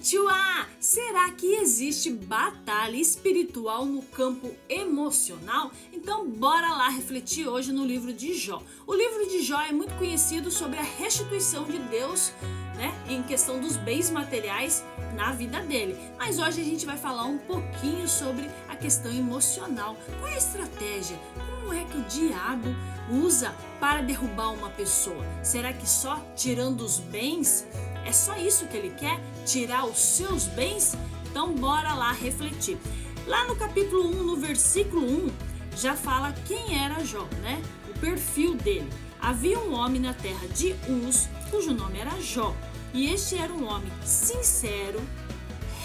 Tchua! Será que existe batalha espiritual no campo emocional? Então bora lá refletir hoje no livro de Jó. O livro de Jó é muito conhecido sobre a restituição de Deus, em questão dos bens materiais na vida dele. Mas hoje a gente vai falar um pouquinho sobre a questão emocional. Qual é a estratégia? Como é que o diabo usa para derrubar uma pessoa? Será que só tirando os bens? É só isso que ele quer? Tirar os seus bens? Então bora lá refletir. Lá no capítulo 1, no versículo 1, já fala quem era Jó, O perfil dele. Havia um homem na terra de Uz, cujo nome era Jó. E este era um homem sincero,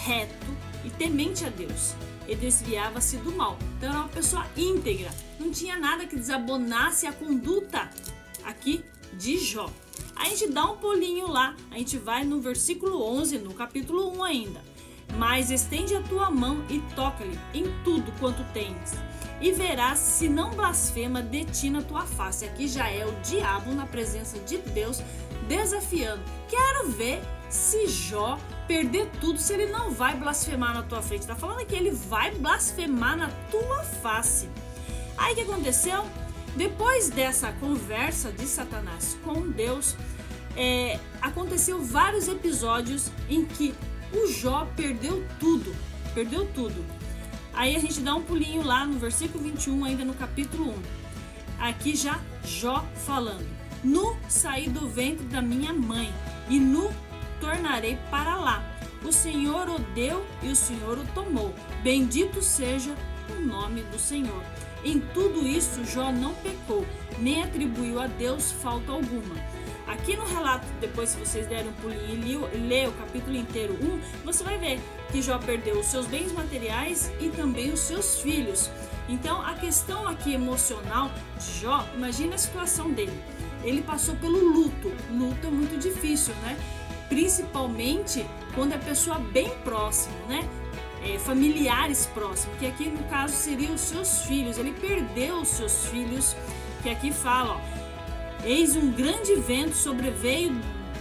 reto e temente a Deus. E desviava-se do mal. Então era uma pessoa íntegra. Não tinha nada que desabonasse a conduta aqui de Jó. A gente dá um pulinho lá, a gente vai no versículo 11, no capítulo 1 ainda. Mas estende a tua mão e toca-lhe em tudo quanto tens, e verás se não blasfema de ti na tua face. Aqui já é o diabo na presença de Deus desafiando. Quero ver se Jó perder tudo, se ele não vai blasfemar na tua frente. Tá falando que ele vai blasfemar na tua face. Aí o que aconteceu? Depois dessa conversa de Satanás com Deus, aconteceu vários episódios em que o Jó perdeu tudo. Aí a gente dá um pulinho lá no versículo 21, ainda no capítulo 1. Aqui já Jó falando: Nu saí do ventre da minha mãe, e nu tornarei para lá. O Senhor o deu e o Senhor o tomou. Bendito seja o nome do Senhor. Em tudo isso Jó não pecou, nem atribuiu a Deus falta alguma. Aqui no relato, depois se vocês derem um pulinho e ler o capítulo inteiro 1, você vai ver que Jó perdeu os seus bens materiais e também os seus filhos. Então a questão aqui emocional de Jó, imagina a situação dele. Ele passou pelo luto. Luto é muito difícil, Principalmente quando é pessoa bem próxima, familiares próximos, que aqui no caso seriam os seus filhos. Ele perdeu os seus filhos, que aqui fala, eis um grande vento sobreveio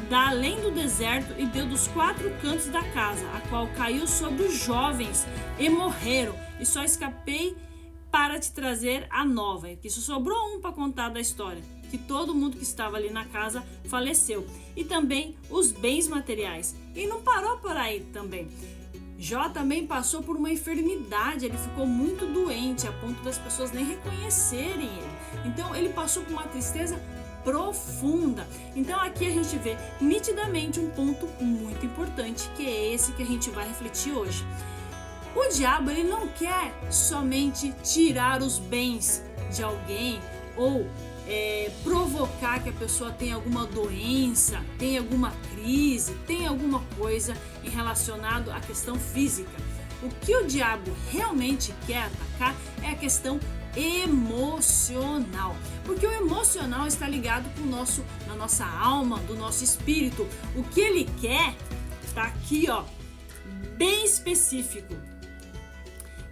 da além do deserto e deu dos quatro cantos da casa, a qual caiu sobre os jovens e morreram, e só escapei para te trazer a nova. Que só sobrou um para contar da história, que todo mundo que estava ali na casa faleceu, e também os bens materiais. E não parou por aí também. Jó também passou por uma enfermidade, ele ficou muito doente, a ponto das pessoas nem reconhecerem ele. Então ele passou por uma tristeza profunda. Então aqui a gente vê nitidamente um ponto muito importante, que é esse que a gente vai refletir hoje. O diabo, ele não quer somente tirar os bens de alguém ou provocar que a pessoa tenha alguma doença, tenha alguma crise, tenha alguma coisa relacionado à questão física. O que o diabo realmente quer atacar é a questão emocional, porque o emocional está ligado com na nossa alma, do nosso espírito. O que ele quer está aqui, bem específico.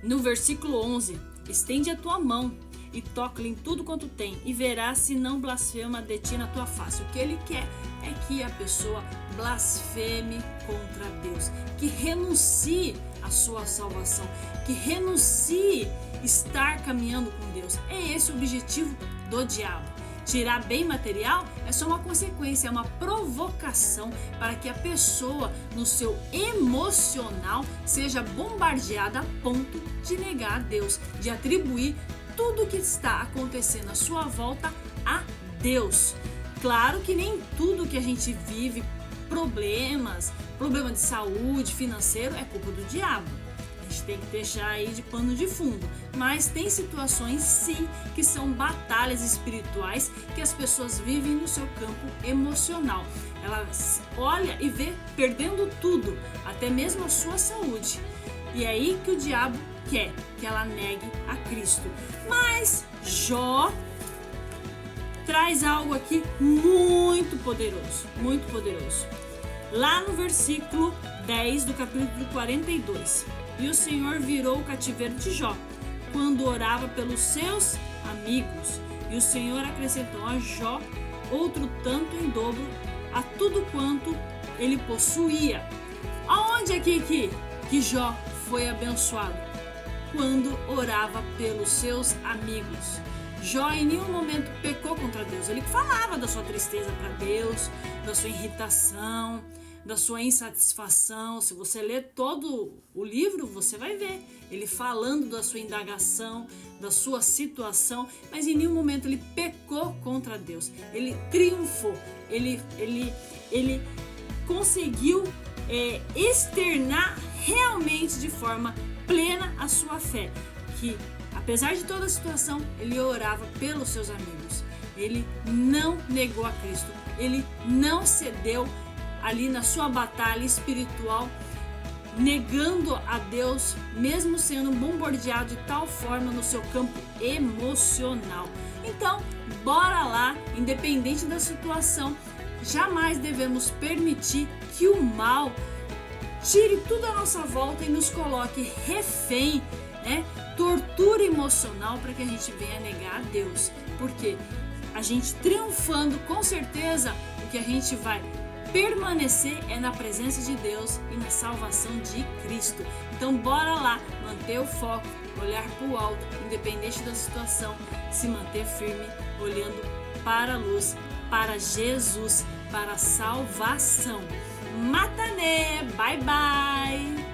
No versículo 11, estende a tua mão e toca-lhe em tudo quanto tem, e verás se não blasfema de ti na tua face. O que ele quer é que a pessoa blasfeme contra Deus, que renuncie à sua salvação, que renuncie estar caminhando com Deus. É esse o objetivo do diabo. Tirar bem material é só uma consequência, é uma provocação para que a pessoa, no seu emocional, seja bombardeada a ponto de negar a Deus, de atribuir tudo que está acontecendo à sua volta a Deus. Claro que nem tudo que a gente vive, problema de saúde, financeiro, é culpa do diabo. A gente tem que deixar aí de pano de fundo. Mas tem situações, sim, que são batalhas espirituais que as pessoas vivem no seu campo emocional. Ela olha e vê perdendo tudo, até mesmo a sua saúde. E é aí que o diabo quer que ela negue a Cristo. Mas Jó traz algo aqui muito poderoso, muito poderoso. Lá no versículo 10 do capítulo 42. E o Senhor virou o cativeiro de Jó, quando orava pelos seus amigos. E o Senhor acrescentou a Jó outro tanto em dobro a tudo quanto ele possuía. Aonde é que Jó foi abençoado? Quando orava pelos seus amigos. Jó em nenhum momento pecou contra Deus. Ele falava da sua tristeza para Deus, da sua irritação, da sua insatisfação. Se você ler todo o livro, você vai ver ele falando da sua indagação, da sua situação, mas em nenhum momento ele pecou contra Deus. Ele triunfou, ele conseguiu externar realmente de forma plena a sua fé, que apesar de toda a situação, ele orava pelos seus amigos. Ele não negou a Cristo, ele não cedeu ali na sua batalha espiritual, negando a Deus, mesmo sendo bombardeado de tal forma no seu campo emocional. Então, bora lá, independente da situação, jamais devemos permitir que o mal tire tudo à nossa volta e nos coloque refém, tortura emocional, para que a gente venha negar a Deus. Porque a gente triunfando, com certeza, o que a gente vai permanecer é na presença de Deus e na salvação de Cristo. Então bora lá, manter o foco, olhar para o alto, independente da situação, se manter firme, olhando para a luz, para Jesus, para a salvação. Matané, bye bye!